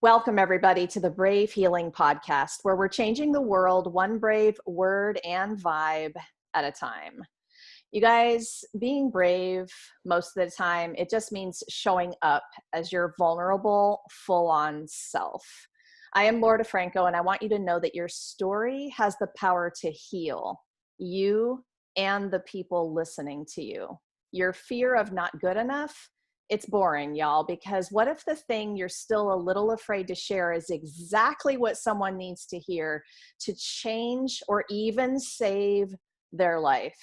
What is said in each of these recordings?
Welcome, everybody, to the Brave Healing Podcast, where we're changing the world one brave word and vibe at a time. You guys, being brave most of the time, it just means showing up as your vulnerable, full-on self. I am Laura DeFranco, and I want you to know that your story has the power to heal you and the people listening to you. Your fear of not good enough, it's boring, y'all, because what if the thing you're still a little afraid to share is exactly what someone needs to hear to change or even save their life?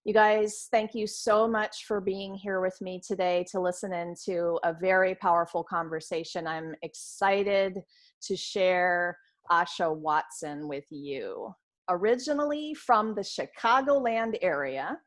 You guys, thank you so much for being here with me today to listen into a very powerful conversation. I'm excited to share Asha Watson with you. Originally from the Chicagoland area,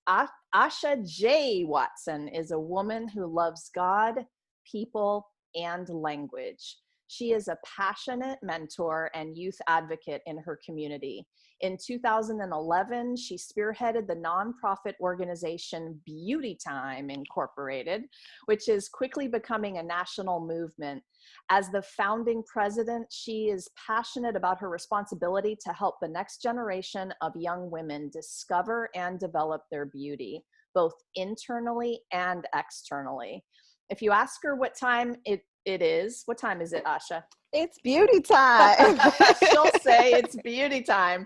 Asha J. Watson is a woman who loves God, people, and language. She is a passionate mentor and youth advocate in her community. In 2011, she spearheaded the nonprofit organization Be-you-tiful Incorporated, which is quickly becoming a national movement. As the founding president, she is passionate about her responsibility to help the next generation of young women discover and develop their beauty, both internally and externally. If you ask her what time it is, what time is it, Asha? It's beauty time. She'll say it's beauty time.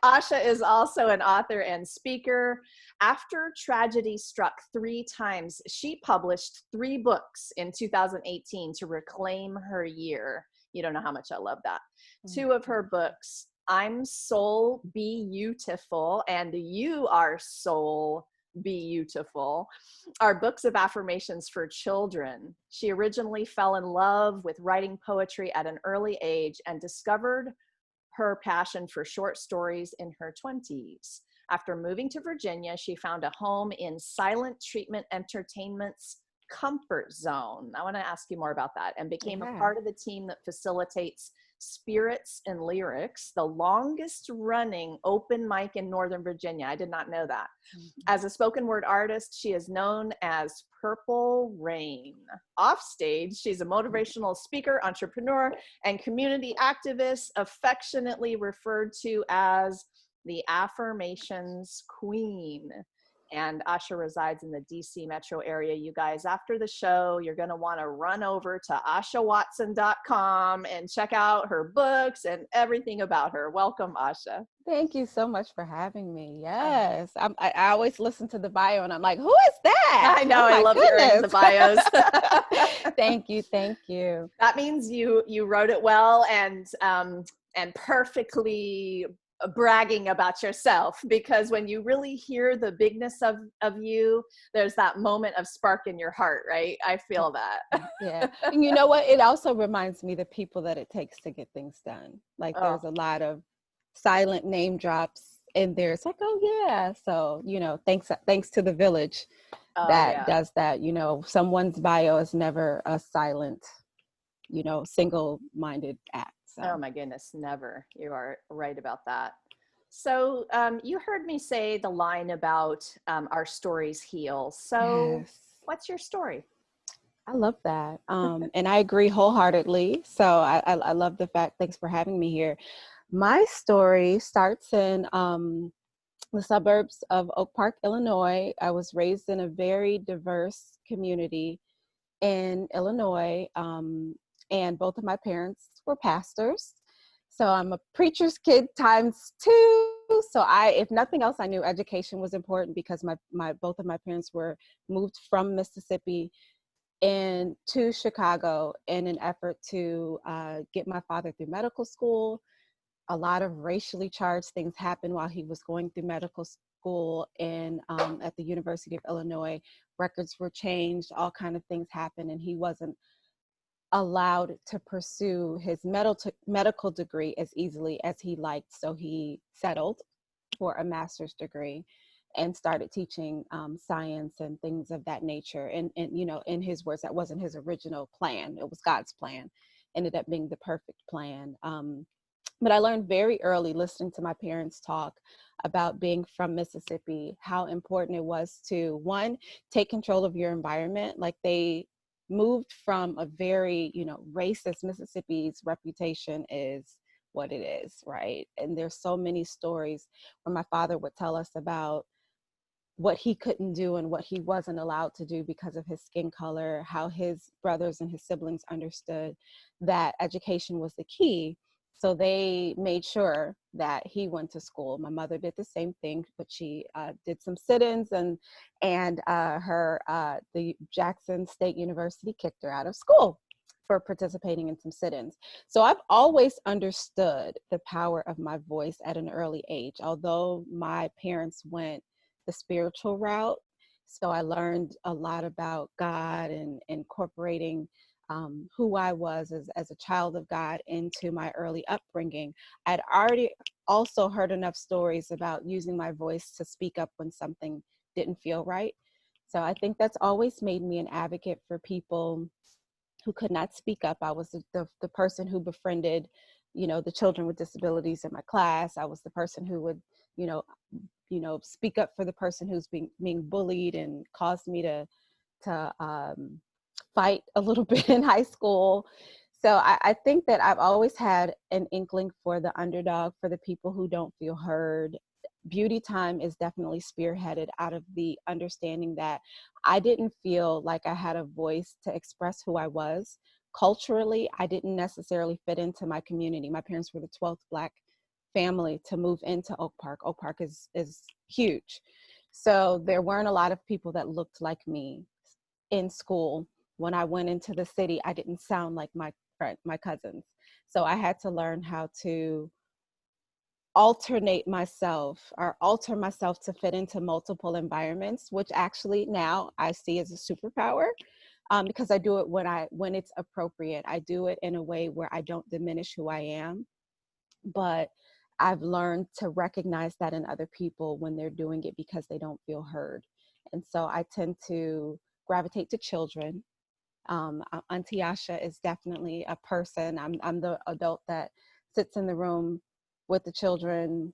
Asha is also an author and speaker. After tragedy struck 3 times, she published 3 books in 2018 to reclaim her year. You don't know how much I love that. 2 of her books, I'm Soul Be-you-tiful and You Are Soul Be-you-tiful, are books of affirmations for children. She originally fell in love with writing poetry at an early age and discovered her passion for short stories in her 20s. After moving to Virginia, she found a home in Silent Treatment Entertainment's comfort zone. I want to ask you more about that, and became a part of the team that facilitates Spirits and Lyrics, the longest running open mic in Northern Virginia. I did not know that. As a spoken word artist, she is known as Purple Rain. Offstage, she's a motivational speaker, entrepreneur, and community activist, affectionately referred to as the Affirmations Queen. And Asha resides in the DC metro area. You guys, after the show, you're going to want to run over to ashawatson.com and check out her books and everything about her. Welcome, Asha. Thank you so much for having me. Yes. I always listen to the bio and I'm like, who is that? I know. I love hearing the bios. Thank you. Thank you. That means you wrote it well and perfectly bragging about yourself, because when you really hear the bigness of you, there's that moment of spark in your heart, right? I feel that. Yeah. And you know what? It also reminds me the people that it takes to get things done. Like there's a lot of silent name drops in there. It's like, oh yeah. So, thanks to the village that does that. Someone's bio is never a silent, single-minded act. So. Oh my goodness, never. You are right about that. So you heard me say the line about our stories heal. So What's your story? I love that. And I agree wholeheartedly. So I love the fact, thanks for having me here. My story starts in the suburbs of Oak Park, Illinois. I was raised in a very diverse community in Illinois. And both of my parents were pastors. So I'm a preacher's kid times 2. So if nothing else, I knew education was important because both of my parents were moved from Mississippi to Chicago in an effort to get my father through medical school. A lot of racially charged things happened while he was going through medical school at the University of Illinois. Records were changed, all kind of things happened, and he wasn't allowed to pursue his medical degree as easily as he liked. So he settled for a master's degree and started teaching science and things of that nature. And in his words, that wasn't his original plan. It was God's plan. Ended up being the perfect plan. But I learned very early, listening to my parents talk about being from Mississippi, how important it was to, one, take control of your environment. Like they moved from a very, racist. Mississippi's reputation is what it is, right? And there's so many stories where my father would tell us about what he couldn't do and what he wasn't allowed to do because of his skin color, how his brothers and his siblings understood that education was the key. So they made sure that he went to school. My mother did the same thing, but she did some sit-ins, and the Jackson State University kicked her out of school for participating in some sit-ins. So I've always understood the power of my voice at an early age, although my parents went the spiritual route. So I learned a lot about God and incorporating who I was as a child of God into my early upbringing. I'd already also heard enough stories about using my voice to speak up when something didn't feel right. So I think that's always made me an advocate for people who could not speak up. I was the person who befriended, the children with disabilities in my class. I was the person who would, you know, speak up for the person who's being bullied, and caused me to fight a little bit in high school. So I think that I've always had an inkling for the underdog, for the people who don't feel heard. Beauty Time is definitely spearheaded out of the understanding that I didn't feel like I had a voice to express who I was. Culturally, I didn't necessarily fit into my community. My parents were the 12th Black family to move into Oak Park. Oak Park is huge. So there weren't a lot of people that looked like me in school. When I went into the city, I didn't sound like my cousins. So I had to learn how to alter myself to fit into multiple environments, which actually now I see as a superpower, because I do it when it's appropriate. I do it in a way where I don't diminish who I am, but I've learned to recognize that in other people when they're doing it because they don't feel heard. And so I tend to gravitate to children. Auntie Asha is definitely a person. I'm the adult that sits in the room with the children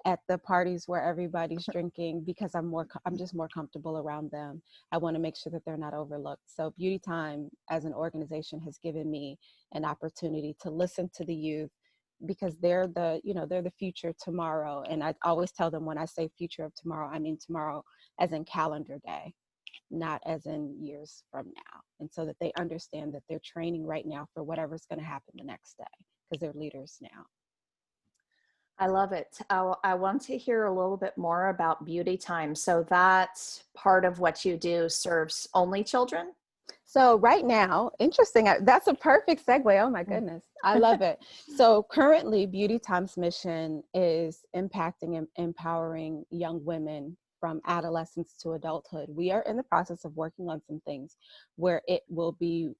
at the parties where everybody's drinking, because I'm just more comfortable around them. I want to make sure that they're not overlooked. So Beauty Time as an organization has given me an opportunity to listen to the youth, because they're the future tomorrow. And I always tell them, when I say future of tomorrow, I mean tomorrow as in calendar day, not as in years from now. And so that they understand that they're training right now for whatever's going to happen the next day, because they're leaders now. I love it. I want to hear a little bit more about Beauty Time. So that part of what you do serves only children? So right now, interesting. That's a perfect segue. Oh my goodness. I love it. So currently Beauty Time's mission is impacting and empowering young women from adolescence to adulthood. We are in the process of working on some things where it will be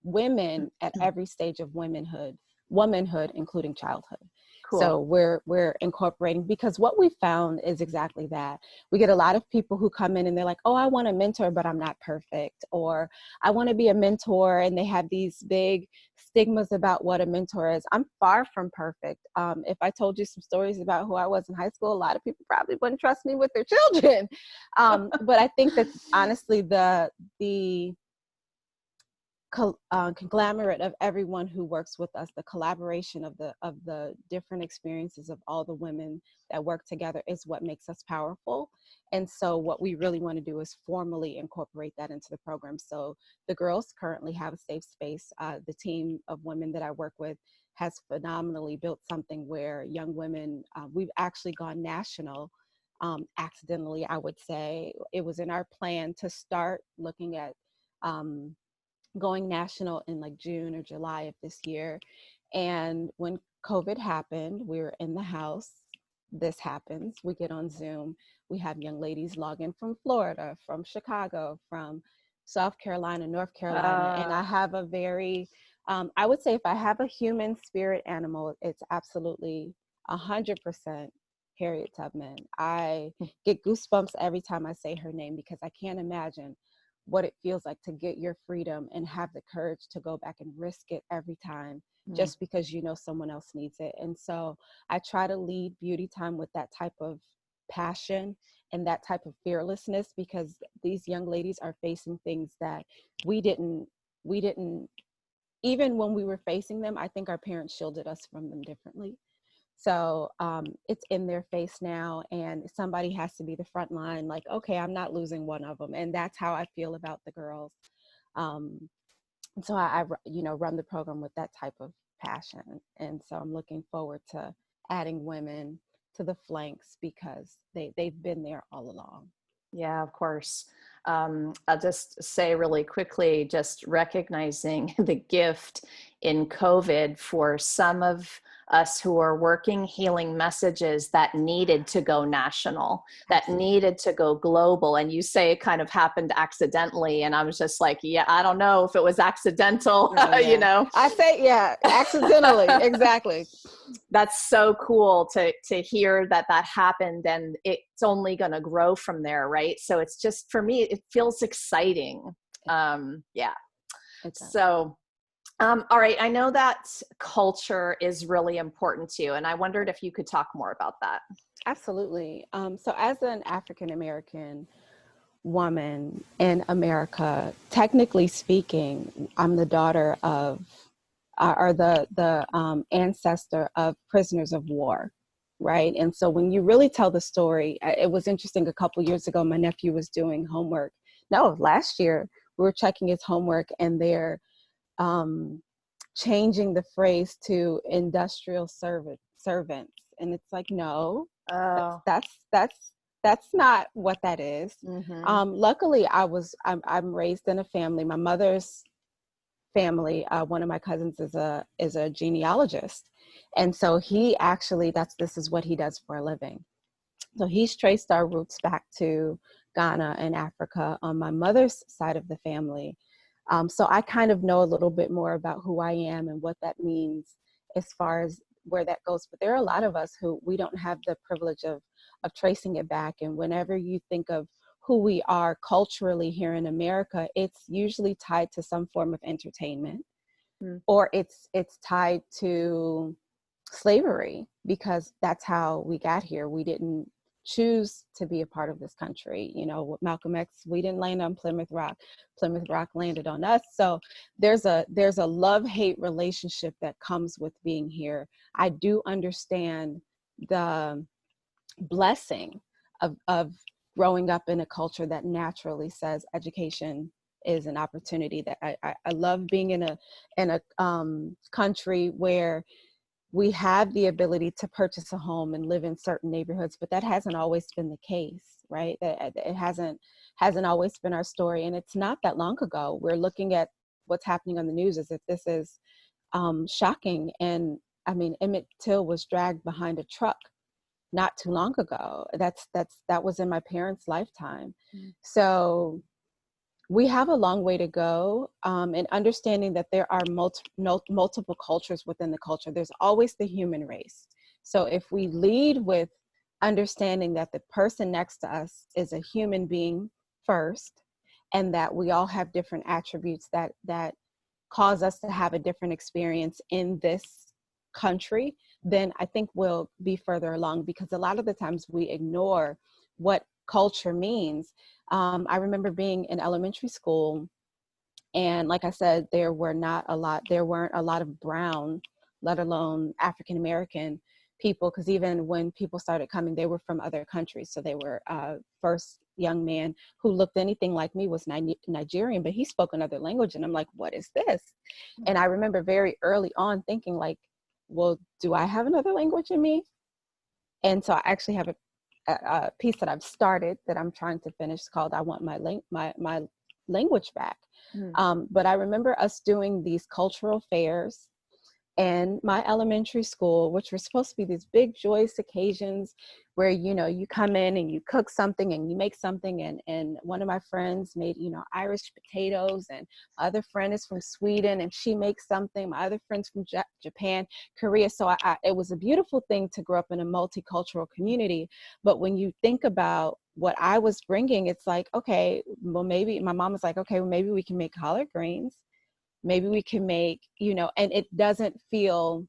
women at every stage of womanhood, including childhood. Cool. So we're incorporating, because what we found is exactly that. We get a lot of people who come in and they're like, oh, I want a mentor, but I'm not perfect. Or I want to be a mentor, and they have these big stigmas about what a mentor is. I'm far from perfect. If I told you some stories about who I was in high school, a lot of people probably wouldn't trust me with their children. But I think that honestly, the conglomerate of everyone who works with us, the collaboration of the different experiences of all the women that work together, is what makes us powerful. And so what we really want to do is formally incorporate that into the program. So the girls currently have a safe space. The team of women that I work with has phenomenally built something where young women, we've actually gone national. Accidentally, I would say. It was in our plan to start looking at going national in like June or July of this year. And when COVID happened, we were in the house. This happens. We get on Zoom. We have young ladies log in from Florida, from Chicago, from South Carolina, North Carolina. And I have a very, I would say if I have a human spirit animal, it's absolutely 100% Harriet Tubman. I get goosebumps every time I say her name, because I can't imagine what it feels like to get your freedom and have the courage to go back and risk it every time, just because you know someone else needs it. And so I try to lead Beauty Time with that type of passion and that type of fearlessness, because these young ladies are facing things that we didn't, even when we were facing them, I think our parents shielded us from them differently. So it's in their face now, and somebody has to be the front line, like, okay, I'm not losing one of them. And that's how I feel about the girls. And so I run the program with that type of passion. And so I'm looking forward to adding women to the flanks, because they've been there all along. Yeah, of course. I'll just say really quickly, just recognizing the gift in COVID for some of us who are working healing messages that needed to go national, that needed to go global. And you say it kind of happened accidentally. And I was just like, yeah, I don't know if it was accidental, Oh, yeah. you know? I say, yeah, accidentally. Exactly. That's so cool to hear that happened, and it's only going to grow from there, right? So it's just, for me, it feels exciting. Yeah. So, all right. I know that culture is really important to you, and I wondered if you could talk more about that. Absolutely. So as an African American woman in America, technically speaking, I'm the daughter of, or the ancestor of prisoners of war, right? And so when you really tell the story, it was interesting. A couple of years ago, my nephew was doing homework. No, last year we were checking his homework, and they're changing the phrase to industrial servants, and it's like, no, Oh. that's not what that is. Mm-hmm. Luckily, I'm raised in a family. My mother's family, one of my cousins is a genealogist, and so he actually, this is what he does for a living. So he's traced our roots back to Ghana and Africa on my mother's side of the family. So I kind of know a little bit more about who I am and what that means as far as where that goes. But there are a lot of us who we don't have the privilege of tracing it back. And whenever you think of who we are culturally here in America, it's usually tied to some form of entertainment, or it's tied to slavery, because that's how we got here. We didn't choose to be a part of this country. You know, with Malcolm X, we didn't land on Plymouth Rock. Plymouth Rock landed on us. So there's a love-hate relationship that comes with being here. I do understand the blessing of growing up in a culture that naturally says education is an opportunity. That I love being in a country where we have the ability to purchase a home and live in certain neighborhoods, but that hasn't always been the case, right? That it hasn't always been our story. And it's not that long ago. We're looking at what's happening on the news as if this is shocking. And I mean, Emmett Till was dragged behind a truck not too long ago. That was in my parents' lifetime. So we have a long way to go in understanding that there are multiple cultures within the culture. There's always the human race. So if we lead with understanding that the person next to us is a human being first, and that we all have different attributes that cause us to have a different experience in this country, then I think we'll be further along, because a lot of the times we ignore what culture means. I remember being in elementary school, and like I said, there weren't a lot of brown, let alone African American people, because even when people started coming, they were from other countries. So they were, first young man who looked anything like me was Nigerian, but he spoke another language. And I'm like, what is this? And I remember very early on thinking like, well, do I have another language in me? And so I actually have a piece that I've started that I'm trying to finish called I Want My Language Back. But I remember us doing these cultural fairs in my elementary school, which were supposed to be these big joyous occasions where, you know, you come in and you cook something and you make something. And one of my friends made, you know, Irish potatoes, and my other friend is from Sweden and she makes something. My other friend's from Japan, Korea. So it was a beautiful thing to grow up in a multicultural community. But when you think about what I was bringing, it's like, okay, well, maybe my mom was like, okay, well, maybe we can make collard greens. Maybe we can make, you know, and it doesn't feel,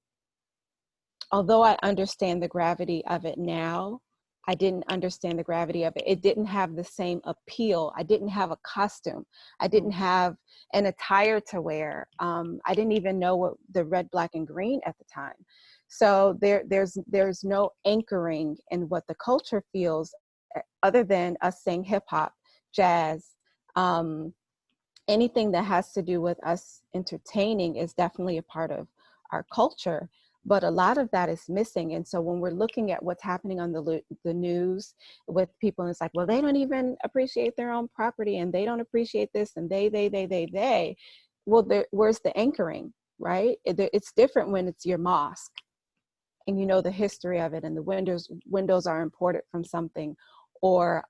although I understand the gravity of it now, I didn't understand the gravity of it. It didn't have the same appeal. I didn't have a costume. I didn't have an attire to wear. I didn't even know what the red, black, and green at the time. So there's no anchoring in what the culture feels other than us saying hip hop, jazz, anything that has to do with us entertaining is definitely a part of our culture, but a lot of that is missing. And so when we're looking at what's happening on the news with people, and it's like, well, they don't even appreciate their own property, and they don't appreciate this, and they. Well, where's the anchoring, right? It's different when it's your mosque and you know the history of it, and the windows are imported from something, or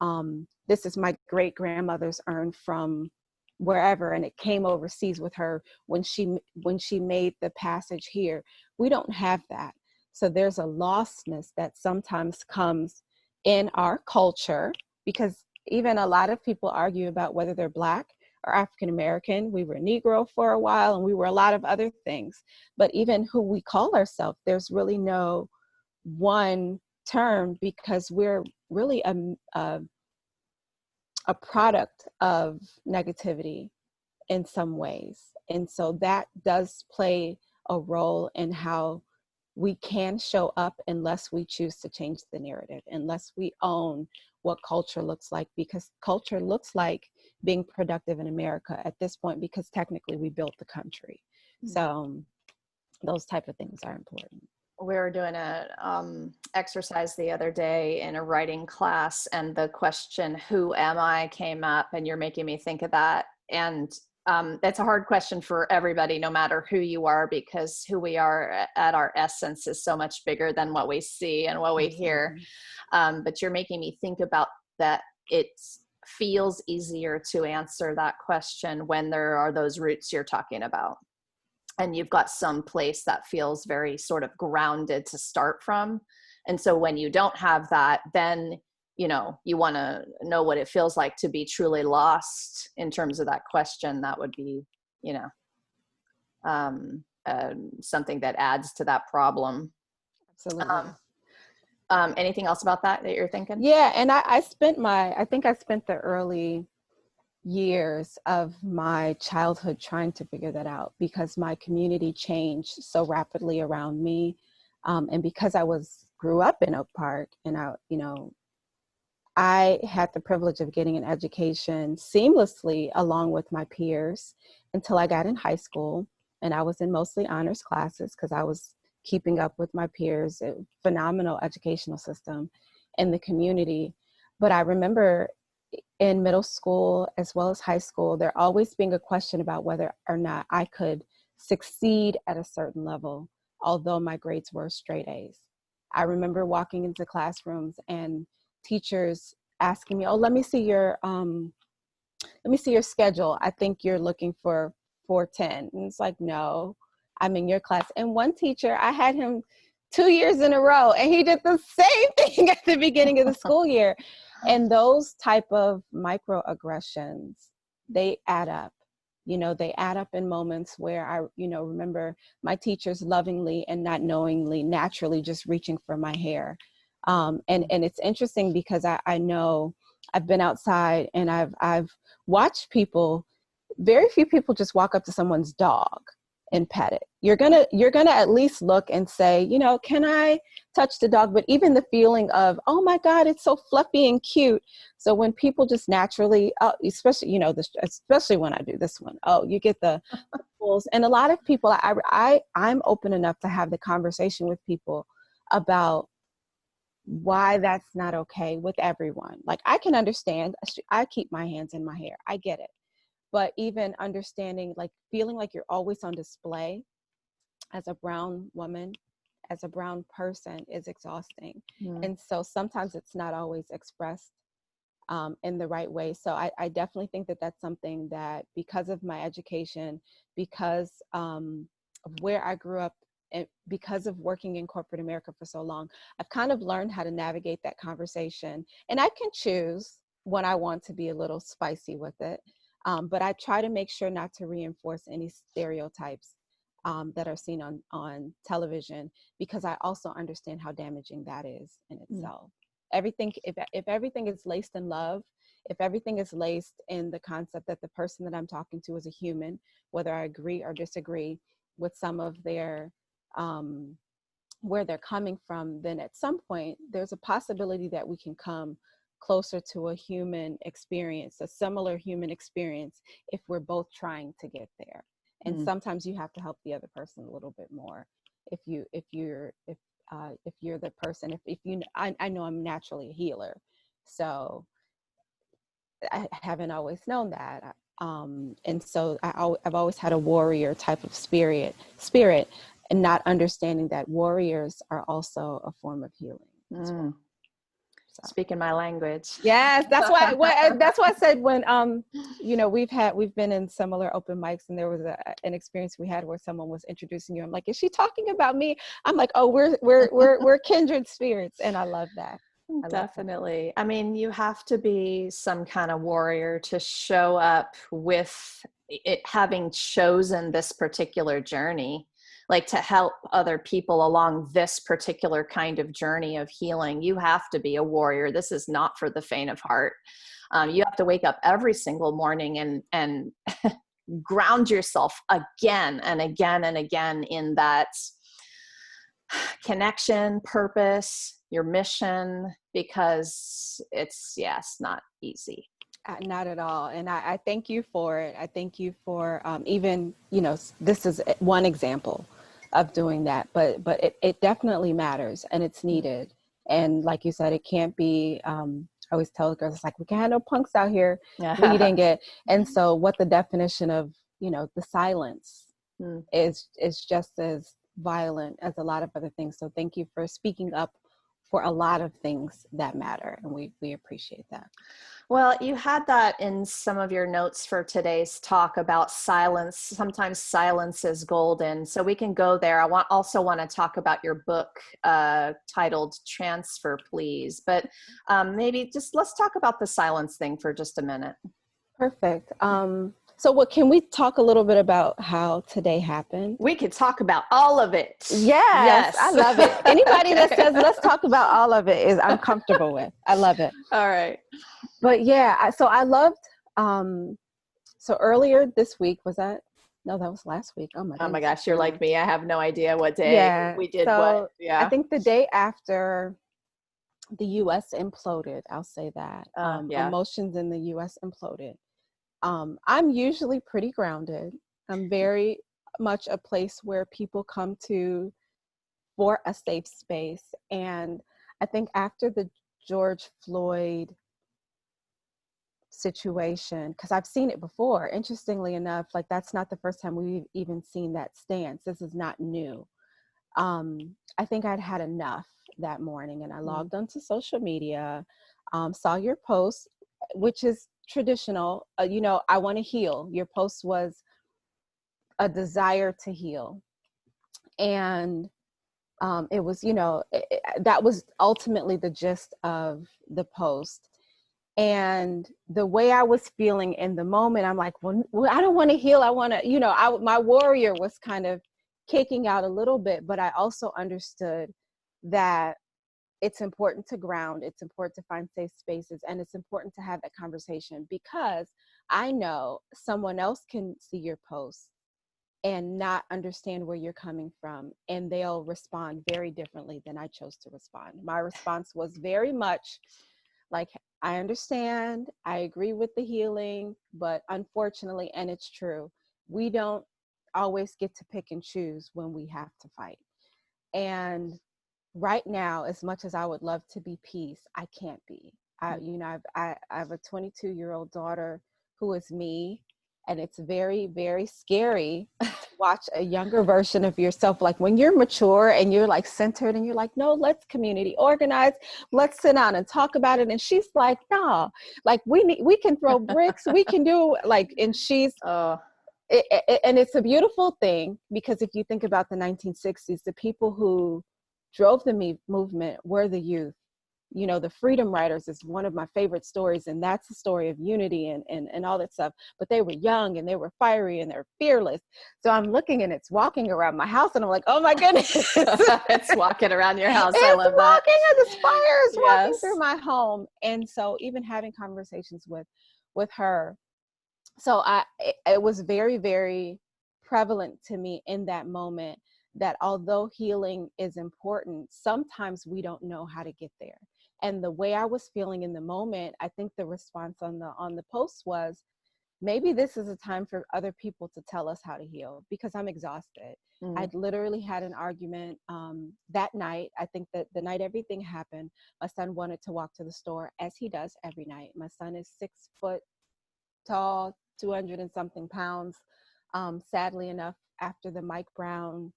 this is my great grandmother's urn from wherever, and it came overseas with her when she made the passage here. We don't have that. So there's a lostness that sometimes comes in our culture, because even a lot of people argue about whether they're Black or African American. We were Negro for a while, and we were a lot of other things. But even who we call ourselves, there's really no one term, because we're really a product of negativity in some ways. And so that does play a role in how we can show up, unless we choose to change the narrative, unless we own what culture looks like, because culture looks like being productive in America at this point, because technically we built the country. So those type of things are important. We were doing a exercise the other day in a writing class, and the question, who am I, came up, and you're making me think of that. And it's a hard question for everybody, no matter who you are, because who we are at our essence is so much bigger than what we see and what we hear. But you're making me think about that. It feels easier to answer that question when there are those roots you're talking about, and you've got some place that feels very sort of grounded to start from. And so when you don't have that, then, you know, you want to know what it feels like to be truly lost in terms of that question. That would be, you know, something that adds to that problem. Absolutely. Anything else about that you're thinking? Yeah. And I spent the early years of my childhood trying to figure that out, because my community changed so rapidly around me. And because grew up in Oak Park, and I had the privilege of getting an education seamlessly along with my peers until I got in high school. And I was in mostly honors classes because I was keeping up with my peers. A phenomenal educational system in the community. But I remember in middle school as well as high school, there always being a question about whether or not I could succeed at a certain level, although my grades were straight A's. I remember walking into classrooms and teachers asking me, "Oh, let me see your schedule. I think you're looking for 410." And it's like, "No, I'm in your class." And one teacher, I had him 2 years in a row, and he did the same thing at the beginning of the school year. And those type of microaggressions, they add up. They add up in moments where I, remember my teachers lovingly and not knowingly, naturally just reaching for my hair. And it's interesting because I know I've been outside and I've watched people, very few people just walk up to someone's dog and pet it. You're gonna at least look and say, can I touch the dog? But even the feeling of, oh my God, it's so fluffy and cute. So when people just naturally, especially, especially when I do this one, you get the pulls. And a lot of people, I'm open enough to have the conversation with people about why that's not okay with everyone. Like, I can understand, I keep my hands in my hair, I get it. But even understanding, like, feeling like you're always on display as a brown woman, as a brown person, is exhausting. And so sometimes it's not always expressed in the right way. So I definitely think that that's something that, because of my education, because of where I grew up, and because of working in corporate America for so long, I've kind of learned how to navigate that conversation. And I can choose when I want to be a little spicy with it. But I try to make sure not to reinforce any stereotypes that are seen on television, because I also understand how damaging that is in itself. everything, if everything is laced in love, if everything is laced in the concept that the person that I'm talking to is a human, whether I agree or disagree with some of their where they're coming from, then at some point there's a possibility that we can come closer to a human experience, a similar human experience, if we're both trying to get there. And sometimes you have to help the other person a little bit more. If you're the person, I know I'm naturally a healer, so I haven't always known that. And so I've always had a warrior type of spirit, and not understanding that warriors are also a form of healing as well. So. Speaking my language. Yes, that's why. That's why I said when we've been in similar open mics, and there was an experience we had where someone was introducing you. I'm like, is she talking about me? I'm like, oh, we're kindred spirits, and I love that. Definitely. I mean, you have to be some kind of warrior to show up with it, having chosen this particular journey, like to help other people along this particular kind of journey of healing. You have to be a warrior. This is not for the faint of heart. You have to wake up every single morning and ground yourself again and again and again in that connection, purpose, your mission, because it's not easy. Not at all. And I thank you for it. I thank you for even, this is one example of doing that, but it definitely matters and it's needed. And like you said, it can't be, I always tell the girls, it's like, we can't have no punks out here leading it. And so what the definition of, the silence is just as violent as a lot of other things. So thank you for speaking up for a lot of things that matter. And we appreciate that. Well, you had that in some of your notes for today's talk about silence. Sometimes silence is golden. So we can go there. I also want to talk about your book titled Transfer, Please. But maybe just let's talk about the silence thing for just a minute. Perfect. So can we talk a little bit about how today happened? We could talk about all of it. Yes. I love it. Anybody that says, let's talk about all of it I'm comfortable with. I love it. All right. But yeah, so I loved, so earlier this week, that was last week. Oh my gosh. You're like me. I have no idea what day we did what. Yeah. I think the day after the U.S. imploded, I'll say that. Emotions in the U.S. imploded. I'm usually pretty grounded. I'm very much a place where people come to for a safe space. And I think after the George Floyd situation, because I've seen it before, interestingly enough, like that's not the first time we've even seen that stance. This is not new. I think I'd had enough that morning, and I logged onto social media, saw your post, which is traditional. I want to heal. Your post was a desire to heal. And it was, that was ultimately the gist of the post. And the way I was feeling in the moment, I'm like, well I don't want to heal. I want to, my warrior was kind of kicking out a little bit, but I also understood that it's important to ground. It's important to find safe spaces. And it's important to have that conversation, because I know someone else can see your post and not understand where you're coming from. And they'll respond very differently than I chose to respond. My response was very much like, I understand, I agree with the healing, but unfortunately, and it's true, we don't always get to pick and choose when we have to fight. And right now, as much as I would love to be peace, I can't be. I have a 22-year-old daughter who is me, and it's very, very scary to watch a younger version of yourself. Like when you're mature and you're like centered and you're like, no, let's community organize, let's sit down and talk about it. And she's like, no, like we can throw bricks, we can do like, and she's, and it's a beautiful thing, because if you think about the 1960s, the people who drove the movement were the youth. the Freedom Riders is one of my favorite stories, and that's a story of unity and all that stuff. But they were young and they were fiery and they're fearless. So I'm looking and it's walking around my house, and I'm like, oh my goodness. It's walking around your house. It's I love that. walking, and the spires walking Yes. through my home. And so even having conversations with her, so it was very, very prevalent to me in that moment that although healing is important, sometimes we don't know how to get there. And the way I was feeling in the moment, I think the response on the post was, maybe this is a time for other people to tell us how to heal, because I'm exhausted. I'd literally had an argument that night. I think that the night everything happened, my son wanted to walk to the store, as he does every night. My son is 6 foot tall, 200 and something pounds. Sadly enough, after the Mike Brown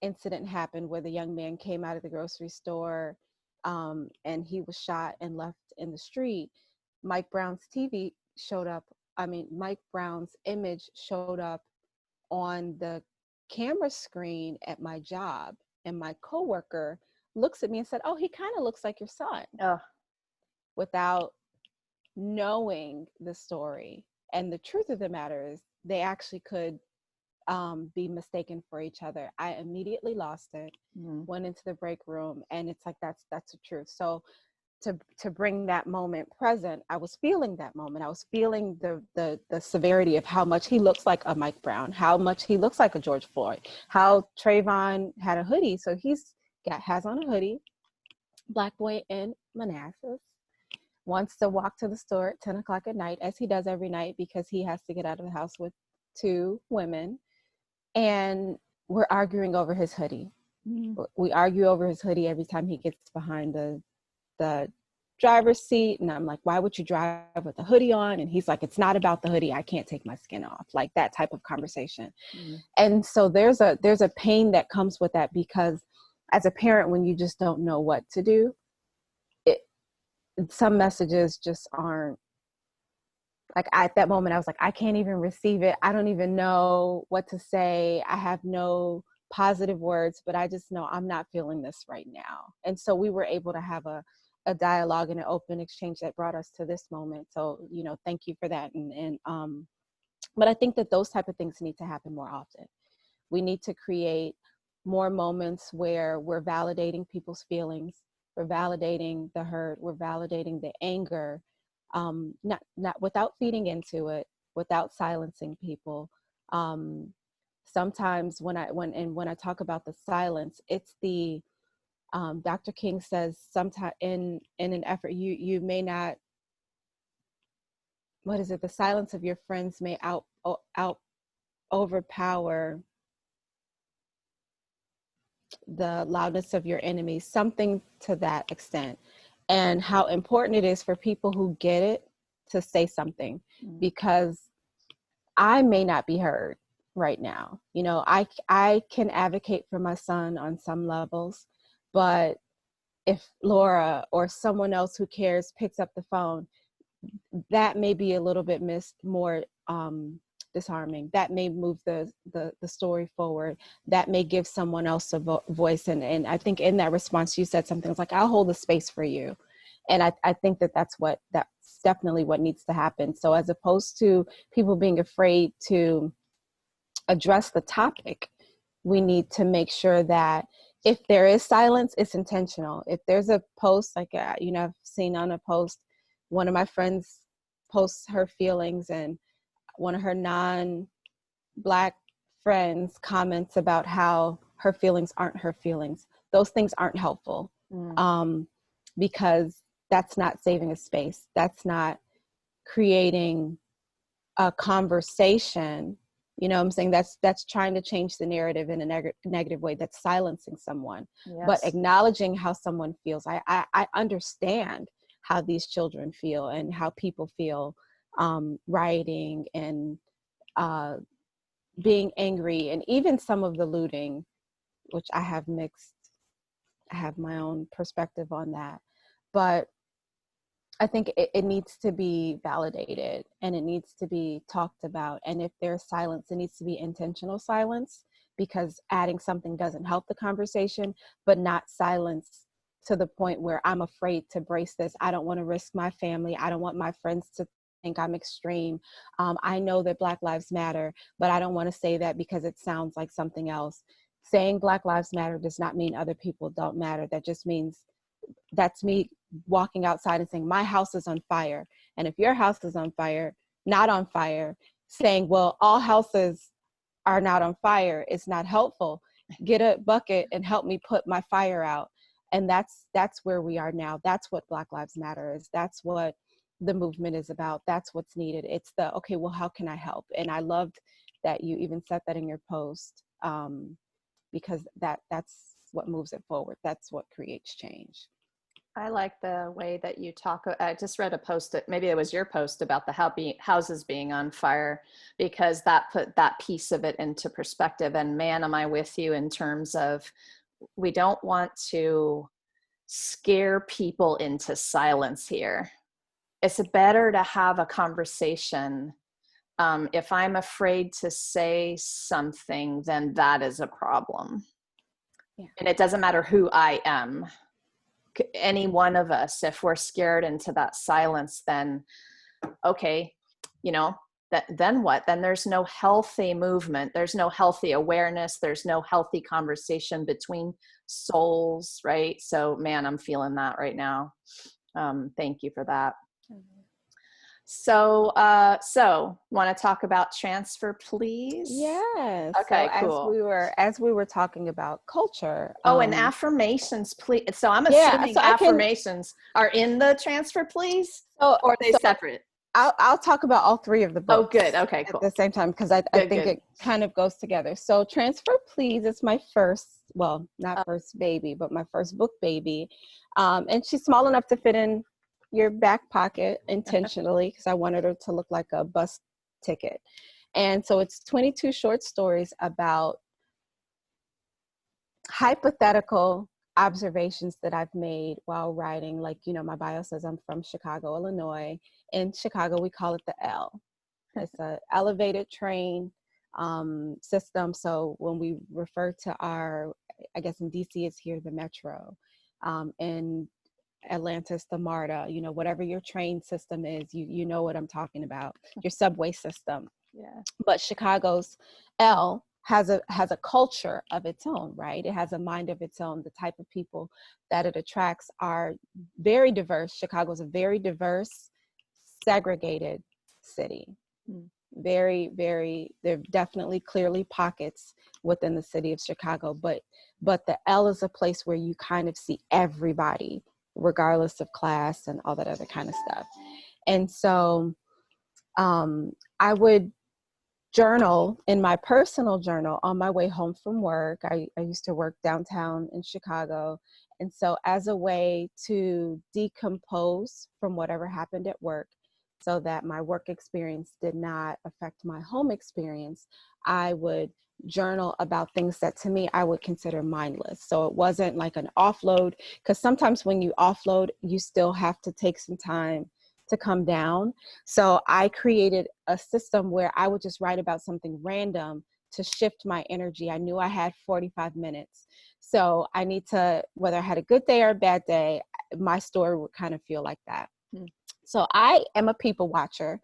incident happened, where the young man came out of the grocery store and he was shot and left in the street, Mike Brown's TV showed up. Mike Brown's image showed up on the camera screen at my job, and my coworker looks at me and said, "Oh, he kind of looks like your son," without knowing the story. And the truth of the matter is, they actually could be mistaken for each other. I immediately lost it, went into the break room, and it's like, that's the truth. So to bring that moment present, I was feeling that moment. I was feeling the severity of how much he looks like a Mike Brown, how much he looks like a George Floyd, how Trayvon had a hoodie. So has on a hoodie, Black boy in Manassas, wants to walk to the store at 10 o'clock at night, as he does every night, because he has to get out of the house with 2 women. And we're arguing over his hoodie. We argue over his hoodie every time he gets behind the driver's seat. And I'm like, why would you drive with a hoodie on? And he's like, it's not about the hoodie. I can't take my skin off. Like that type of conversation. And so there's a pain that comes with that, because as a parent, when you just don't know what to do, some messages just aren't, like, at that moment I was like, I can't even receive it. I don't even know what to say. I have no positive words, but I just know I'm not feeling this right now. And so we were able to have a dialogue and an open exchange that brought us to this moment. So, thank you for that. But I think that those type of things need to happen more often. We need to create more moments where we're validating people's feelings. We're validating the hurt. We're validating the anger. Not without feeding into it, without silencing people. Sometimes when I talk about the silence, it's the Dr. King says, sometimes in an effort, you may not. What is it? The silence of your friends may out overpower the loudness of your enemies, something to that extent. And how important it is for people who get it to say something, because I may not be heard right now. I can advocate for my son on some levels, but if Laura or someone else who cares picks up the phone, that may be a little bit more disarming. That may move the story forward. That may give someone else a voice. And I think in that response, you said something like, I'll hold the space for you. And I think that's definitely what needs to happen. So as opposed to people being afraid to address the topic, we need to make sure that if there is silence, it's intentional. If there's a post, like, I've seen on a post, one of my friends posts her feelings, and one of her non-Black friends comments about how her feelings aren't her feelings. Those things aren't helpful, because that's not saving a space. That's not creating a conversation. You know what I'm saying? That's trying to change the narrative in a negative way. That's silencing someone. Yes. But acknowledging how someone feels. I understand how these children feel and how people feel rioting and being angry, and even some of the looting, which I have my own perspective on that. But I think it needs to be validated, and it needs to be talked about. And if there's silence, it needs to be intentional silence, because adding something doesn't help the conversation, but not silence to the point where I'm afraid to brace this. I don't want to risk my family. I don't want my friends to think I'm extreme. I know that Black Lives Matter, but I don't want to say that because it sounds like something else. Saying Black Lives Matter does not mean other people don't matter. That just means that's me walking outside and saying, my house is on fire. And if your house is on fire, not on fire, saying, well, all houses are not on fire, it's not helpful. Get a bucket and help me put my fire out. And that's where we are now. That's what Black Lives Matter is. That's what the movement is about. That's what's needed. It's the, okay, well, how can I help? And I loved that you even said that in your post, because that's what moves it forward. That's what creates change. I like the way that you talk. I just read a post, maybe it was your post, about the houses being on fire, because that put that piece of it into perspective. And man, am I with you in terms of, we don't want to scare people into silence here. It's better to have a conversation. If I'm afraid to say something, then that is a problem. Yeah. And it doesn't matter who I am. Any one of us, if we're scared into that silence, then okay, then what? Then there's no healthy movement. There's no healthy awareness. There's no healthy conversation between souls, right? So man, I'm feeling that right now. Thank you for that. So want to talk about transfer, please? Yes. Okay, so cool. As we were talking about culture. And affirmations, please. So I'm assuming affirmations are in the transfer, please, or are they separate? I'll talk about all three of the books. Oh, good. Okay, cool. At the same time, because I think it kind of goes together. So Transfer Please is my first, well, not first baby, but my first book baby. And she's small enough to fit in your back pocket intentionally, because I wanted her to look like a bus ticket. And so it's 22 short stories about hypothetical observations that I've made while writing. Like, my bio says I'm from Chicago, Illinois. In Chicago, we call it the L. It's an elevated train system. So when we refer to I guess in DC, it's here the Metro. In Atlanta, it's the MARTA. Whatever your train system is, you know what I'm talking about, your subway system. Yeah. But Chicago's L has a culture of its own, right? It has a mind of its own. The type of people that it attracts are very diverse. Chicago's a very diverse, segregated city. Very, very, there are definitely clearly pockets within the city of Chicago, but the L is a place where you kind of see everybody, regardless of class and all that other kind of stuff. And so I would journal in my personal journal on my way home from work. I used to work downtown in Chicago. And so as a way to decompose from whatever happened at work, so that my work experience did not affect my home experience, I would journal about things that to me I would consider mindless. So it wasn't like an offload, because sometimes when you offload, you still have to take some time to come down. So I created a system where I would just write about something random to shift my energy. I knew I had 45 minutes. So I need to, whether I had a good day or a bad day, my story would kind of feel like that. So I am a people watcher.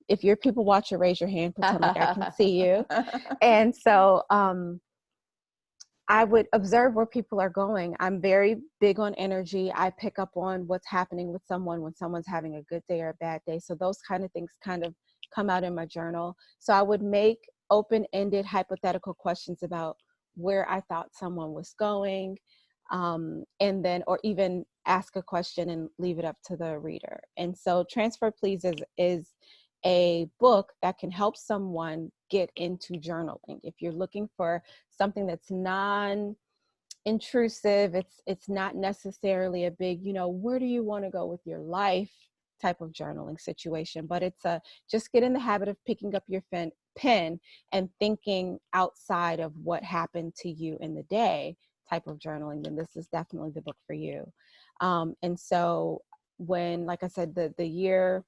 If you're a people watcher, raise your hand, pretend like I can see you. And so I would observe where people are going. I'm very big on energy. I pick up on what's happening with someone when someone's having a good day or a bad day. So those kind of things kind of come out in my journal. So I would make open-ended hypothetical questions about where I thought someone was going. And then, or even ask a question and leave it up to the reader. And so Transfer Please is a book that can help someone get into journaling. If you're looking for something that's non-intrusive, it's not necessarily a big, where do you want to go with your life type of journaling situation, but it's just get in the habit of picking up your pen and thinking outside of what happened to you in the day type of journaling, then this is definitely the book for you. And so when, like I said, the year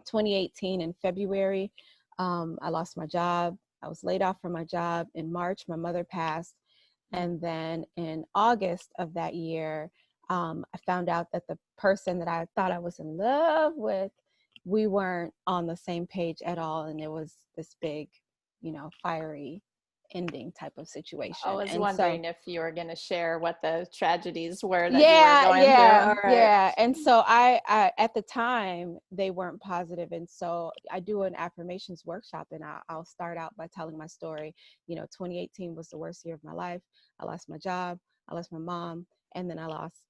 2018 in February, I lost my job. I was laid off from my job. In March, my mother passed. And then in August of that year, I found out that the person that I thought I was in love with, we weren't on the same page at all. And it was this big, fiery ending type of I situation. was And so, wondering if you were going to share what the tragedies were that you were yeah, going through. yeah, All right. yeah. And so I at the time they weren't positive. And so I do an affirmations workshop, and I'll start out by telling my story. 2018 was the worst year of my life. I lost my job. I lost my mom. And then I lost,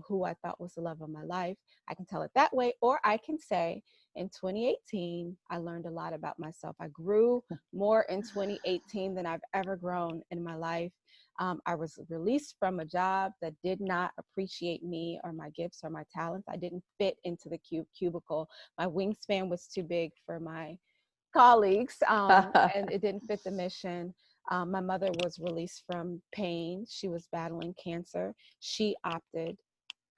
who I thought was the love of my life. I can tell it that way. Or I can say in 2018, I learned a lot about myself. I grew more in 2018 than I've ever grown in my life. I was released from a job that did not appreciate me or my gifts or my talents. I didn't fit into the cubicle. My wingspan was too big for my colleagues, and it didn't fit the mission. My mother was released from pain. She was battling cancer. She opted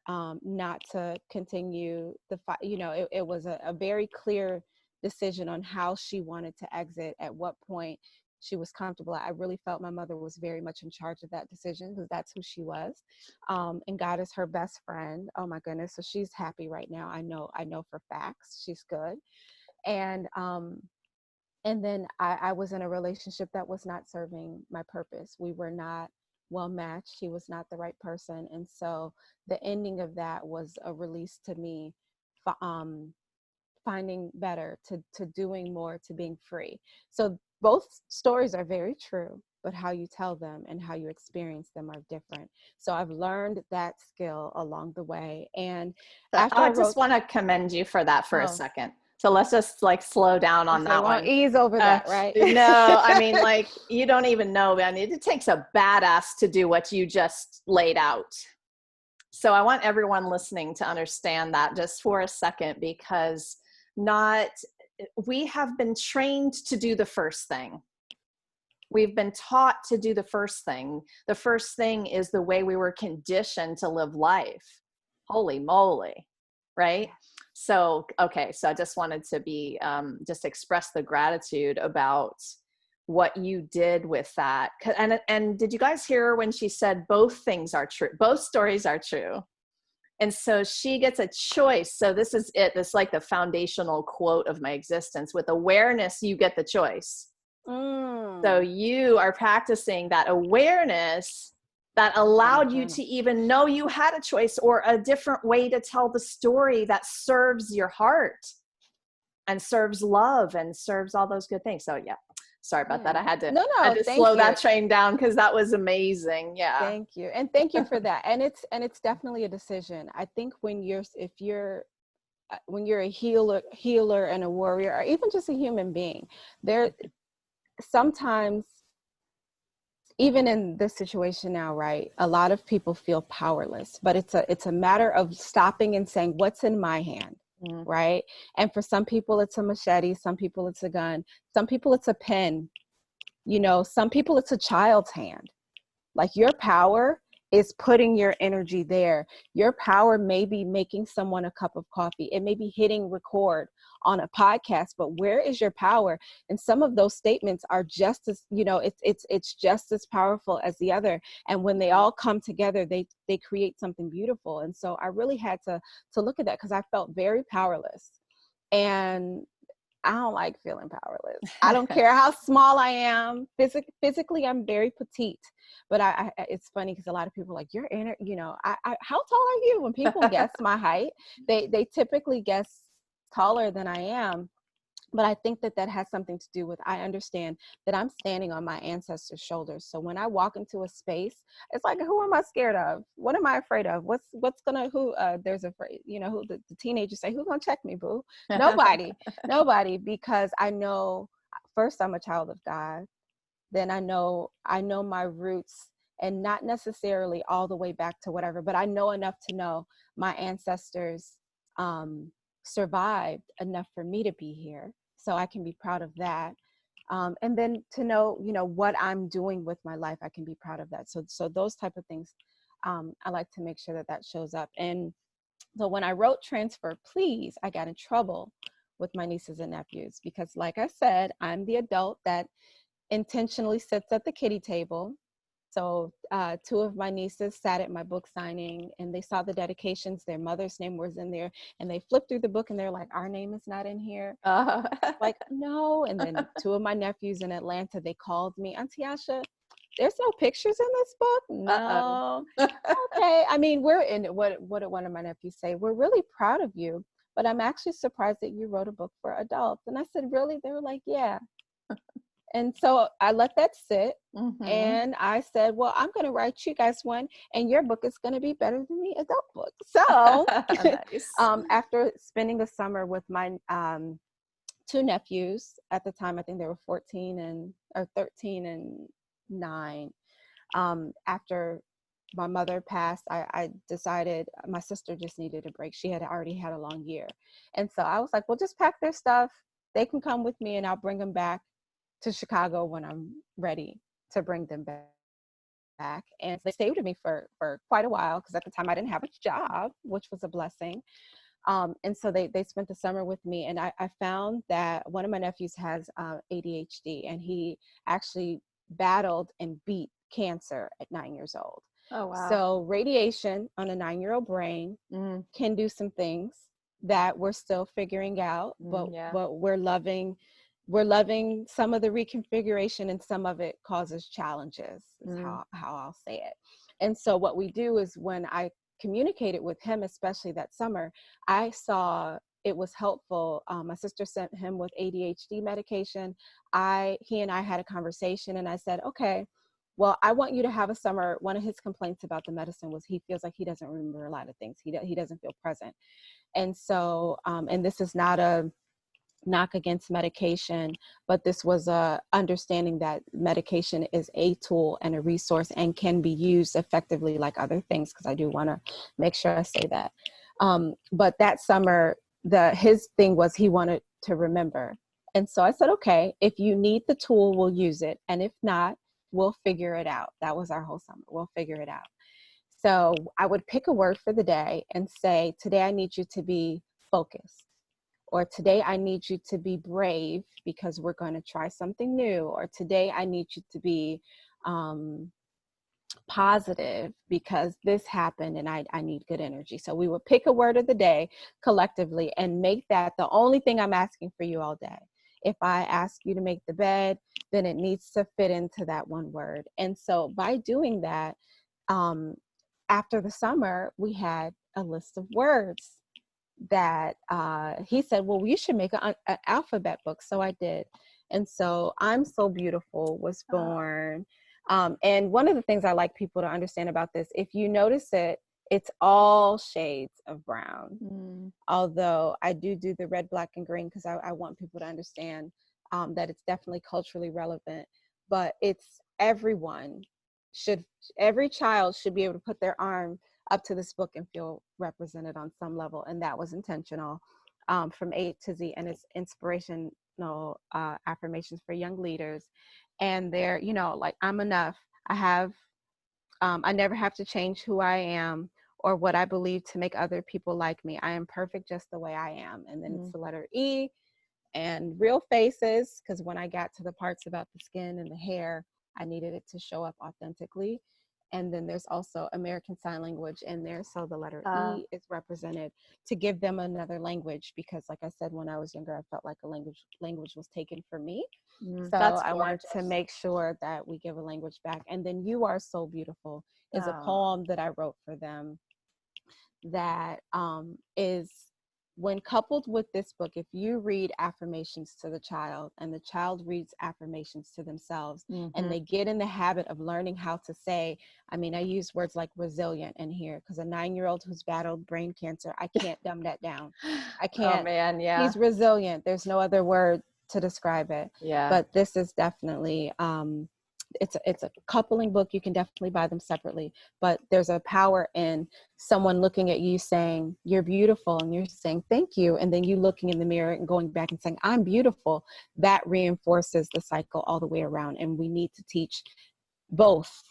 not to continue the fight. It was a very clear decision on how she wanted to exit, at what point she was comfortable. I really felt my mother was very much in charge of that decision, because that's who she was. And God is her best friend. Oh my goodness. So she's happy right now. I know for facts she's good. And then I was in a relationship that was not serving my purpose. We were not well matched. He was not the right person. And so the ending of that was a release to me, finding better, to doing more, to being free. So both stories are very true, but how you tell them and how you experience them are different. So I've learned that skill along the way. And So after I I wrote, just want to commend you for that for a oh, second. So let's just like slow down on so that we'll one. ease over that, right? No, I mean, like, you don't even know, man. It takes a badass to do what you just laid out. So I want everyone listening to understand that just for a second, because we have been trained to do the first thing. We've been taught to do the first thing. The first thing is the way we were conditioned to live life. Holy moly, right? So, okay, so I just wanted to just express the gratitude about what you did with that. And did you guys hear when she said both things are true? Both stories are true. And so she gets a choice. So this is it. This is like the foundational quote of my existence. With awareness, you get the choice. So you are practicing that awareness that allowed you to even know you had a choice or a different way to tell the story that serves your heart and serves love and serves all those good things. So yeah, sorry about that. I had to Thank slow you. that train down, because that was amazing. Yeah. Thank you. And thank you for that. And it's definitely a decision. I think when you're a healer and a warrior, or even just a human being, there sometimes, even in this situation now, right, a lot of people feel powerless, but it's a matter of stopping and saying, what's in my hand? Right? And for some people it's a machete, some people it's a gun, some people it's a pen, some people it's a child's hand. Like, your power is putting your energy there. Your power may be making someone a cup of coffee. It may be hitting record on a podcast, but where is your power? And some of those statements are just as, it's just as powerful as the other. And when they all come together, they create something beautiful. And so I really had to look at that, because I felt very powerless. And I don't like feeling powerless. I don't care how small I am. Physically, I'm very petite. But it's funny, because a lot of people are like, you're in it, how tall are you? When people guess my height, they typically guess taller than I am. But I think that has something to do with, I understand that I'm standing on my ancestors' shoulders. So when I walk into a space, it's like, who am I scared of? What am I afraid of? There's a phrase, who the teenagers say, who's gonna check me, boo? Nobody, because I know, first, I'm a child of God. Then I know my roots, and not necessarily all the way back to whatever, but I know enough to know my ancestors survived enough for me to be here. So I can be proud of that. And then to know, what I'm doing with my life, I can be proud of that. So those type of things, I like to make sure that shows up. And so when I wrote Transfer Please, I got in trouble with my nieces and nephews, because, like I said, I'm the adult that intentionally sits at the kiddie table So two of my nieces sat at my book signing and they saw the dedications. Their mother's name was in there, and they flipped through the book and they're like, our name is not in here. Uh, Like, no. And then two of my nephews in Atlanta, they called me, Auntie Asha, there's no pictures in this book. No. Okay. I mean, we're in what did one of my nephews say? We're really proud of you, but I'm actually surprised that you wrote a book for adults. And I said, really? They were like, yeah. And so I let that sit. Mm-hmm. And I said, well, I'm going to write you guys one, and your book is going to be better than the adult book. So Nice. after spending the summer with my two nephews at the time, I think they were 13 and 9. After my mother passed, I decided my sister just needed a break. She had already had a long year. And so I was like, well, just pack their stuff. They can come with me and I'll bring them back to Chicago when I'm ready to bring them back. And they stayed with me for quite a while, because at the time I didn't have a job, which was a blessing. And so they spent the summer with me, and I found that one of my nephews has ADHD, and he actually battled and beat cancer at 9 years old. Oh, wow. So radiation on a 9-year-old brain can do some things that we're still figuring out, but we're loving some of the reconfiguration, and some of it causes challenges, is how I'll say it. And so what we do is, when I communicated with him, especially that summer, I saw it was helpful. My sister sent him with ADHD medication. He and I had a conversation, and I said, okay, well, I want you to have a summer. One of his complaints about the medicine was he feels like he doesn't remember a lot of things. He doesn't feel present. And so, and this is not a knock against medication, but this was a understanding that medication is a tool and a resource and can be used effectively like other things, because I do want to make sure I say that. But that summer, his thing was he wanted to remember. And so I said, okay, if you need the tool, we'll use it. And if not, we'll figure it out. That was our whole summer. We'll figure it out. So I would pick a word for the day and say, today I need you to be focused. Or today I need you to be brave because we're going to try something new. Or today I need you to be positive because this happened and I need good energy. So we would pick a word of the day collectively and make that the only thing I'm asking for you all day. If I ask you to make the bed, then it needs to fit into that one word. And so by doing that, after the summer, we had a list of words that he said, well, you should make an alphabet book. So I did. And so I'm So Beautiful was born. And one of the things I like people to understand about this, if you notice it, it's all shades of brown. Although I do the red, black, and green because I want people to understand that it's definitely culturally relevant. But it's every child should be able to put their arm up to this book and feel represented on some level. And that was intentional from A to Z. And it's inspirational affirmations for young leaders. And they're, like, I'm enough. I never have to change who I am or what I believe to make other people like me. I am perfect just the way I am. And then it's the letter E and real faces, because when I got to the parts about the skin and the hair, I needed it to show up authentically. And then there's also American Sign Language in there. So the letter E is represented to give them another language, because like I said, when I was younger, I felt like a language was taken from me. So I wanted to make sure that we give a language back. And then You Are So Beautiful is a poem that I wrote for them that is, when coupled with this book, if you read affirmations to the child and the child reads affirmations to themselves and they get in the habit of learning how to say, I use words like resilient in here because a 9-year-old who's battled brain cancer, I can't dumb that down. I can't. Oh man, yeah. He's resilient. There's no other word to describe it. Yeah. But this is definitely, it's a coupling book. You can definitely buy them separately, but there's a power in someone looking at you saying you're beautiful and you're saying thank you, and then you looking in the mirror and going back and saying I'm beautiful. That reinforces the cycle all the way around. And we need to teach both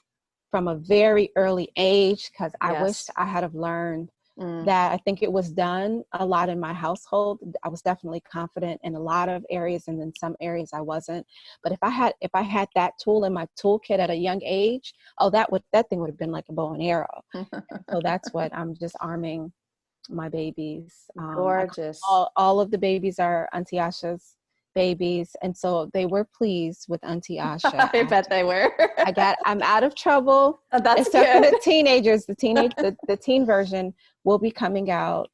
from a very early age, because I wished I had have learned Mm. that I think it was done a lot in my household. I was definitely confident in a lot of areas, and in some areas I wasn't. But if I had that tool in my toolkit at a young age, oh, that thing would have been like a bow and arrow. So that's what I'm just arming my babies. Gorgeous. All of the babies are Auntie Asha's babies, and so they were pleased with Auntie Asha. I bet they were. I'm out of trouble, That's except good. for the teenagers. The teen version will be coming out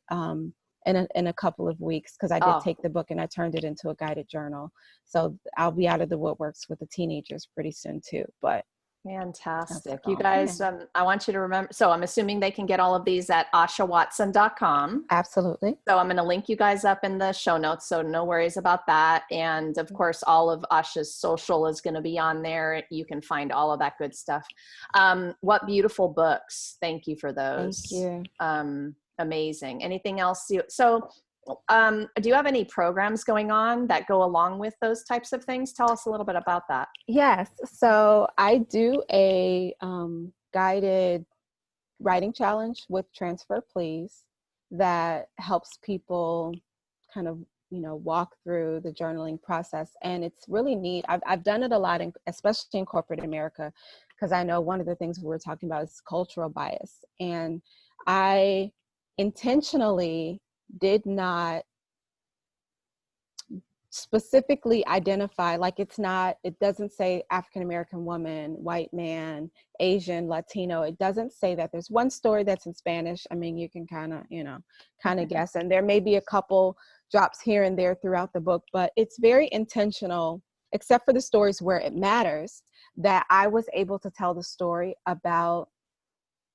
in a couple of weeks, because I did take the book and I turned it into a guided journal. So I'll be out of the woodworks with the teenagers pretty soon too. But fantastic. You guys, I want you to remember, so I'm assuming they can get all of these at ashawatson.com. Absolutely. So I'm going to link you guys up in the show notes, so no worries about that. And of course, all of Asha's social is going to be on there. You can find all of that good stuff. What beautiful books. Thank you for those. Thank you. Amazing. Anything else? Do you have any programs going on that go along with those types of things? Tell us a little bit about that. Yes. So I do a guided writing challenge with Transfer Please that helps people kind of, walk through the journaling process. And it's really neat. I've done it a lot, especially in corporate America, because I know one of the things we were talking about is cultural bias. And I intentionally did not specifically identify, like it doesn't say African American woman, white man, Asian, Latino. It doesn't say that. There's one story that's in Spanish. I mean, you can kind of guess, and there may be a couple drops here and there throughout the book, but it's very intentional, except for the stories where it matters, that I was able to tell the story about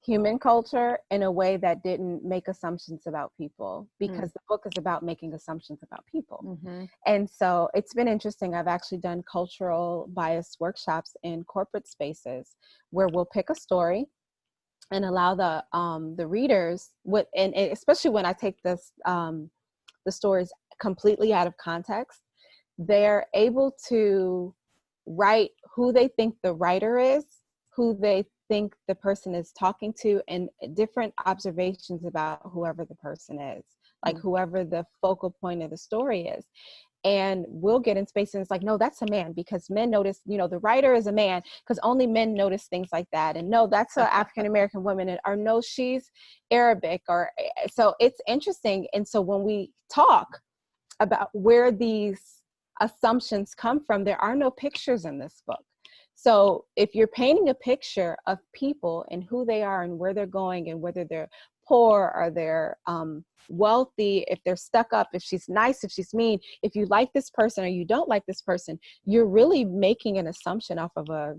human culture in a way that didn't make assumptions about people, because the book is about making assumptions about people. Mm-hmm. And so it's been interesting. I've actually done cultural bias workshops in corporate spaces where we'll pick a story and allow the readers and especially when I take this the stories completely out of context, they're able to write who they think the writer is, who they think the person is talking to, and different observations about whoever the person is, like whoever the focal point of the story is. And we'll get in space and it's like, no, that's a man, because men notice, the writer is a man because only men notice things like that. And no, that's an African-American woman, or no, she's Arabic, or so it's interesting. And so when we talk about where these assumptions come from, there are no pictures in this book. So if you're painting a picture of people and who they are and where they're going and whether they're poor or they're wealthy, if they're stuck up, if she's nice, if she's mean, if you like this person or you don't like this person, you're really making an assumption off of a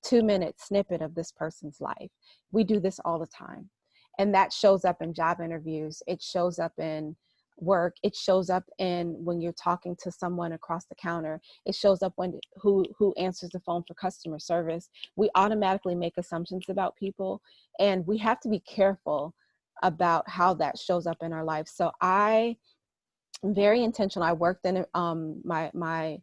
2-minute snippet of this person's life. We do this all the time. And that shows up in job interviews. It shows up in work. It shows up in when you're talking to someone across the counter. It shows up when who answers the phone for customer service. We automatically make assumptions about people, and we have to be careful about how that shows up in our life. So I am very intentional. I worked in my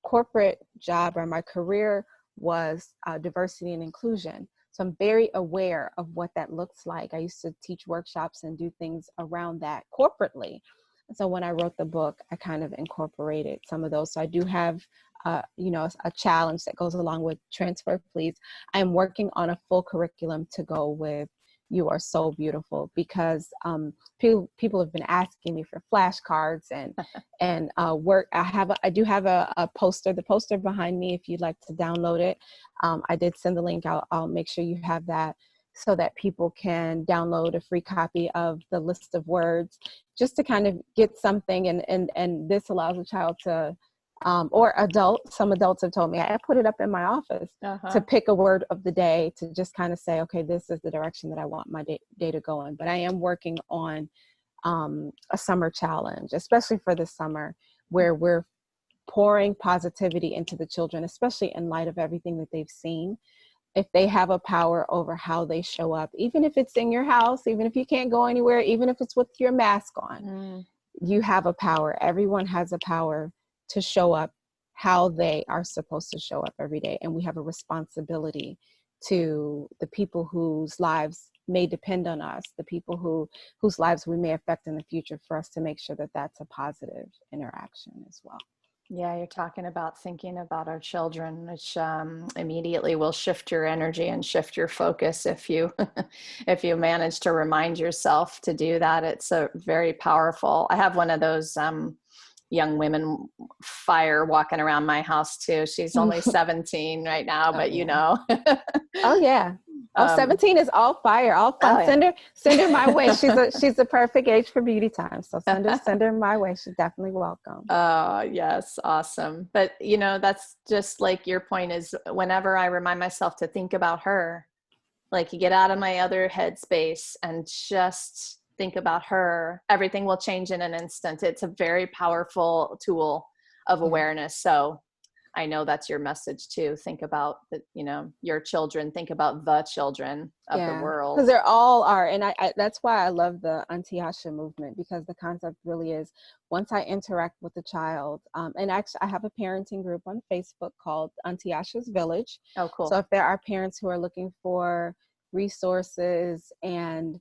corporate job, or my career was diversity and inclusion. So I'm very aware of what that looks like. I used to teach workshops and do things around that corporately. So when I wrote the book, I kind of incorporated some of those. So I do have, a challenge that goes along with Transfer Please. I'm working on a full curriculum to go with You Are So Beautiful, because people have been asking me for flashcards and work. I do have a poster, the poster behind me, if you'd like to download it. I did send the link out. I'll make sure you have that so that people can download a free copy of the list of words, just to kind of get something. And this allows a child to, or adult, some adults have told me, I put it up in my office to pick a word of the day, to just kind of say, okay, this is the direction that I want my day to go in. But I am working on a summer challenge, especially for this summer, where we're pouring positivity into the children, especially in light of everything that they've seen. If they have a power over how they show up, even if it's in your house, even if you can't go anywhere, even if it's with your mask on, you have a power. Everyone has a power to show up how they are supposed to show up every day. And we have a responsibility to the people whose lives may depend on us, the people whose lives we may affect in the future, for us to make sure that that's a positive interaction as well. Yeah, you're talking about thinking about our children, which immediately will shift your energy and shift your focus if you if you manage to remind yourself to do that. It's a very powerful. I have one of those young women fire walking around my house too. She's only 17 right now, Oh, but yeah. you know. Oh yeah. Oh, 17 is all fire, all fun. Oh, yeah. Send her my way. She's a perfect age for beauty time. So send her my way. She's definitely welcome. Oh, yes. Awesome. But you know, that's just like your point is whenever I remind myself to think about her, like you get out of my other headspace and just think about her, everything will change in an instant. It's a very powerful tool of awareness. So I know that's your message too. Think about the, you know, your children, think about the children of the world. Because they're all are. And I that's why I love the Auntie Asha movement, because the concept really is, once I interact with the child, and actually I have a parenting group on Facebook called Auntie Asha's Village. Oh, cool. So if there are parents who are looking for resources and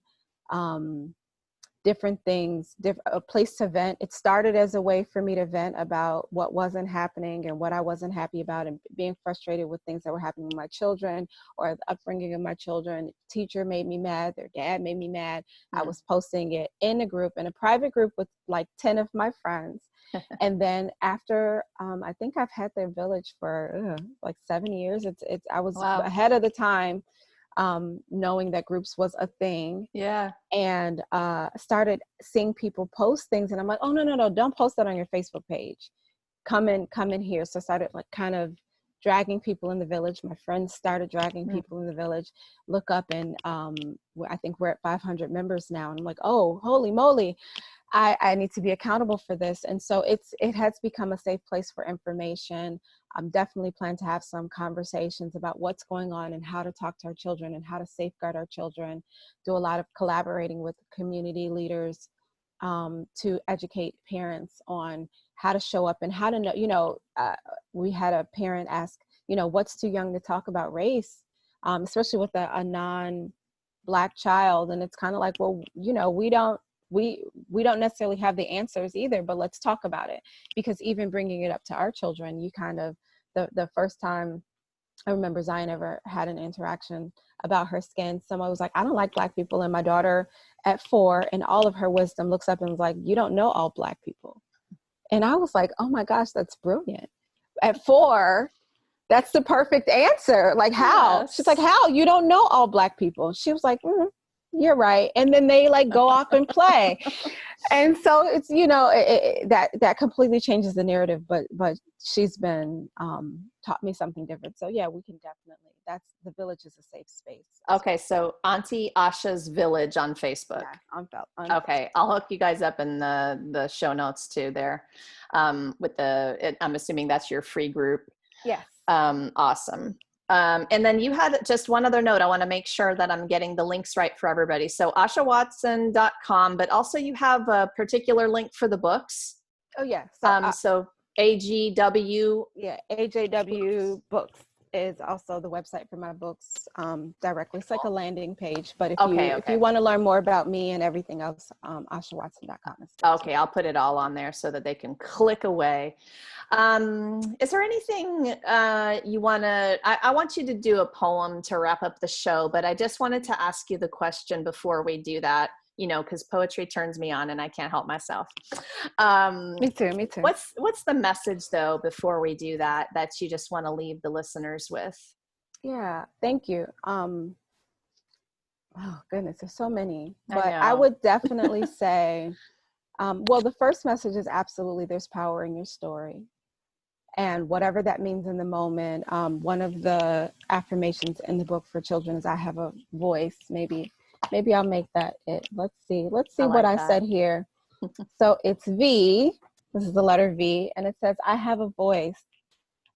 different things, a place to vent. It started as a way for me to vent about what wasn't happening and what I wasn't happy about, and being frustrated with things that were happening with my children or the upbringing of my children. Teacher made me mad, their dad made me mad. I was posting it in a private group with like 10 of my friends. And then after, I think I've had their village for like 7 years. I was ahead of the time, knowing that groups was a thing. Yeah. And started seeing people post things, and I'm like, oh no, don't post that on your Facebook page. Come in here. So I started like kind of dragging people in the village. My friends started dragging people in the village. Look up, and I think we're at 500 members now. And I'm like, oh, holy moly, I need to be accountable for this. And so it has become a safe place for information. I'm definitely plan to have some conversations about what's going on and how to talk to our children and how to safeguard our children. Do a lot of collaborating with community leaders to educate parents on how to show up and how to know, we had a parent ask, what's too young to talk about race, especially with a non-Black child. And it's kind of like, well, we don't necessarily have the answers either, but let's talk about it. Because even bringing it up to our children, you kind of, the first time I remember Zion ever had an interaction about her skin, someone was like, I don't like Black people. And my daughter at 4, in all of her wisdom, looks up and was like, you don't know all Black people. And I was like, oh my gosh, that's brilliant. At 4, that's the perfect answer. Like, how? Yes. She's like, how? You don't know all Black people. She was like, you're right. And then they like go off and play. And so it's, that completely changes the narrative, but she's been taught me something different. So yeah, we can definitely, the village is a safe space. Okay. So Auntie Asha's Village on Facebook. Yeah, okay. I'll hook you guys up in the show notes too there, with I'm assuming that's your free group. Yes. Awesome. And then you had just one other note. I want to make sure that I'm getting the links right for everybody. So ashawatson.com, but also you have a particular link for the books. Oh yeah. So AGW. Yeah. AJW books is also the website for my books, directly. It's like a landing page, but if you want to learn more about me and everything else, ashawatson.com. Okay. I'll put it all on there so that they can click away. Is there anything you want to, I want you to do a poem to wrap up the show, but I just wanted to ask you the question before we do that, because poetry turns me on and I can't help myself. Me too. What's the message though, before we do that you just want to leave the listeners with? Yeah, thank you. Oh goodness, there's so many, but I would definitely say, well, the first message is absolutely there's power in your story. And whatever that means in the moment, one of the affirmations in the book for children is I have a voice. Maybe I'll make that it. Let's see what I said here. So it's V. This is the letter V, and it says, I have a voice.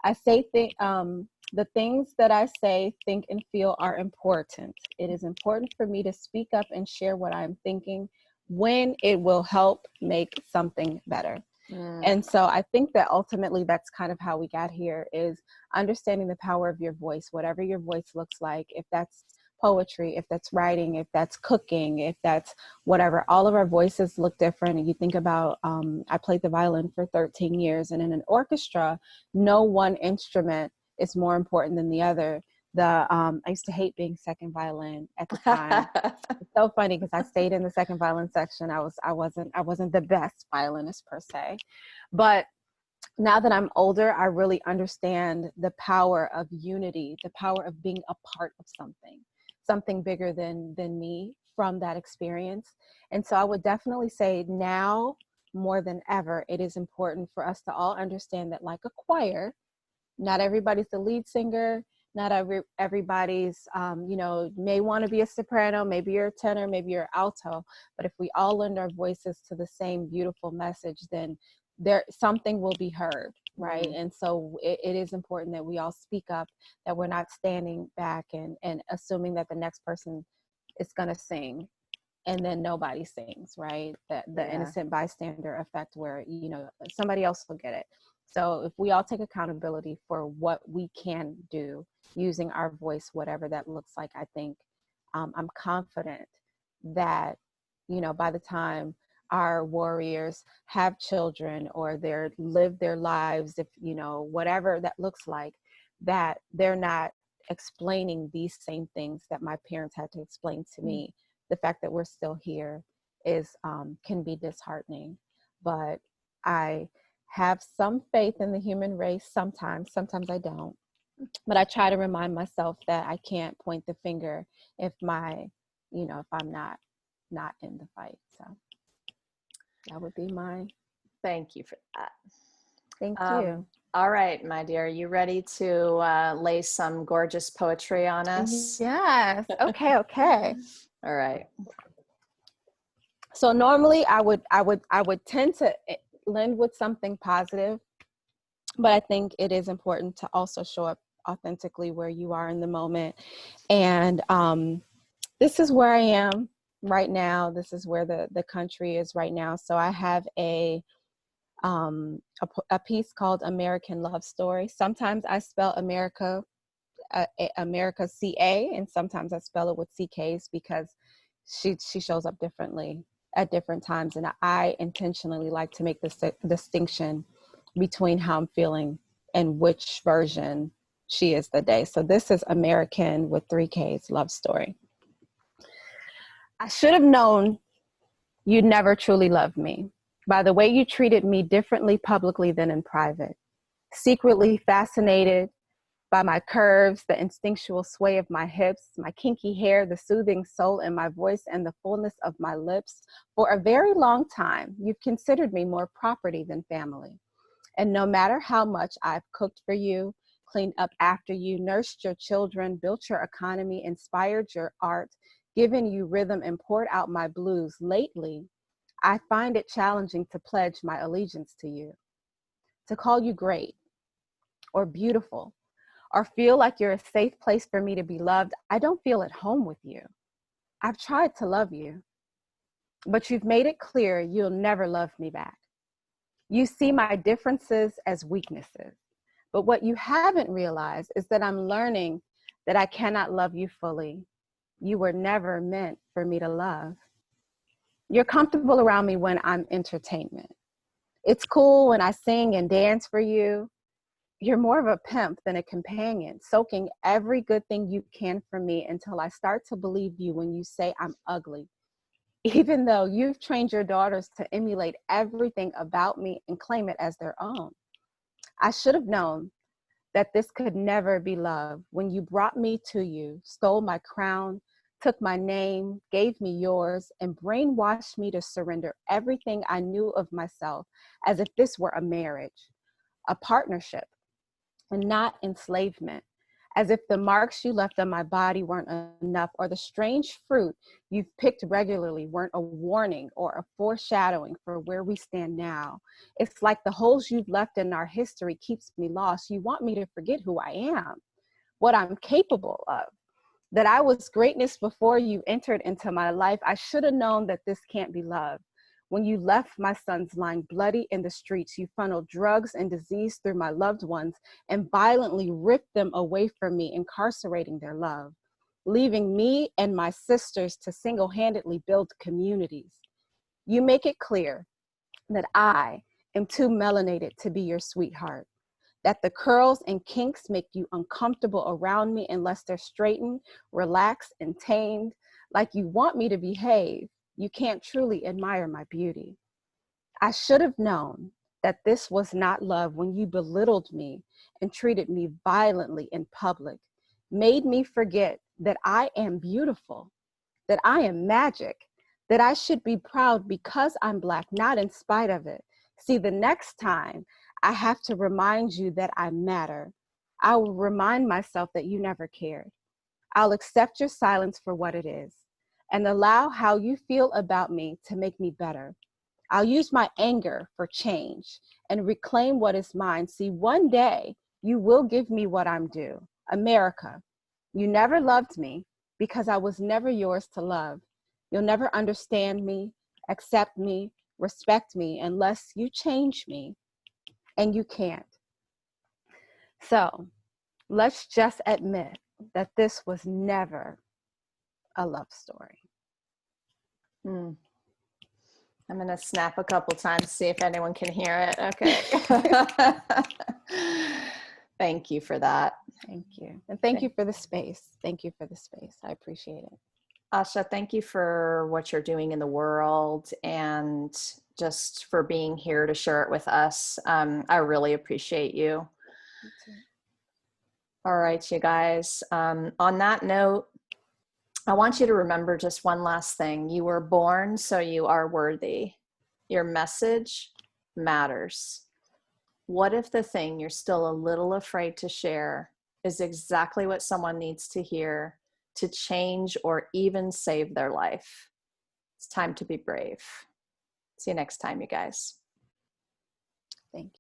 I say the things that I say, think, and feel are important. It is important for me to speak up and share what I'm thinking when it will help make something better. Mm. And so I think that ultimately that's kind of how we got here, is understanding the power of your voice, whatever your voice looks like. If that's poetry, if that's writing, if that's cooking, if that's whatever, all of our voices look different. And you think about, I played the violin for 13 years, and in an orchestra, no one instrument is more important than the other. I used to hate being second violin at the time. It's so funny because I stayed in the second violin section. I wasn't the best violinist per se, but now that I'm older, I really understand the power of unity, the power of being a part of something bigger than me from that experience. And so I would definitely say now more than ever, it is important for us to all understand that, like a choir, not everybody's the lead singer. Not everybody's, may want to be a soprano, maybe you're a tenor, maybe you're alto. But if we all lend our voices to the same beautiful message, then something will be heard, right? And so it is important that we all speak up, that we're not standing back and assuming that the next person is going to sing and then nobody sings, right? The innocent bystander effect, where, somebody else will get it. So if we all take accountability for what we can do using our voice, whatever that looks like, I think I'm confident that, by the time our warriors have children or live their lives, if, whatever that looks like, that they're not explaining these same things that my parents had to explain to me. The fact that we're still here can be disheartening, but I have some faith in the human race. Sometimes I don't, but I try to remind myself that I can't point the finger if if I'm not in the fight. So that would be mine. Thank you for that. Thank you. All right, my dear, you ready to lay some gorgeous poetry on us? Yes. Okay. All right. So normally I would tend to lend with something positive, but I think it is important to also show up authentically where you are in the moment. And this is where I am right now. This is where the country is right now. So I have a piece called American Love Story. Sometimes I spell America CA, and sometimes I spell it with CKs because she shows up differently at different times. And I intentionally like to make this distinction between how I'm feeling and which version she is the day. So this is American with 3 Ks, love story. I should have known you'd never truly love me by the way you treated me differently publicly than in private. Secretly fascinated by my curves, the instinctual sway of my hips, my kinky hair, the soothing soul in my voice, and the fullness of my lips. For a very long time, you've considered me more property than family. And no matter how much I've cooked for you, cleaned up after you, nursed your children, built your economy, inspired your art, given you rhythm, and poured out my blues, lately, I find it challenging to pledge my allegiance to you, to call you great or beautiful, or feel like you're a safe place for me to be loved. I don't feel at home with you. I've tried to love you, but you've made it clear you'll never love me back. You see my differences as weaknesses, but what you haven't realized is that I'm learning that I cannot love you fully. You were never meant for me to love. You're comfortable around me when I'm entertainment. It's cool when I sing and dance for you. You're more of a pimp than a companion, soaking every good thing you can from me until I start to believe you when you say I'm ugly, even though you've trained your daughters to emulate everything about me and claim it as their own. I should have known that this could never be love when you brought me to you, stole my crown, took my name, gave me yours, and brainwashed me to surrender everything I knew of myself as if this were a marriage, a partnership, and not enslavement, as if the marks you left on my body weren't enough, or the strange fruit you've picked regularly weren't a warning or a foreshadowing for where we stand now. It's like the holes you've left in our history keeps me lost. You want me to forget who I am, what I'm capable of, that I was greatness before you entered into my life. I should have known that this can't be love When you left my sons lying bloody in the streets, you funneled drugs and disease through my loved ones and violently ripped them away from me, incarcerating their love, leaving me and my sisters to single-handedly build communities. You make it clear that I am too melanated to be your sweetheart, that the curls and kinks make you uncomfortable around me unless they're straightened, relaxed, and tamed, like you want me to behave. You can't truly admire my beauty. I should have known that this was not love when you belittled me and treated me violently in public, made me forget that I am beautiful, that I am magic, that I should be proud because I'm Black, not in spite of it. See, the next time I have to remind you that I matter, I will remind myself that you never cared. I'll accept your silence for what it is and allow how you feel about me to make me better. I'll use my anger for change and reclaim what is mine. See, one day you will give me what I'm due. America, you never loved me because I was never yours to love. You'll never understand me, accept me, respect me unless you change me, and you can't. So let's just admit that this was never a love story. I'm going to snap a couple times, see if anyone can hear it. Okay. Thank you for that. Thank you. And thank you for the space. Thank you for the space. I appreciate it. Asha, thank you for what you're doing in the world and just for being here to share it with us. I really appreciate you. You too. All right, you guys. On that note, I want you to remember just one last thing. You were born, so you are worthy. Your message matters. What if the thing you're still a little afraid to share is exactly what someone needs to hear to change or even save their life? It's time to be brave. See you next time, you guys. Thank you.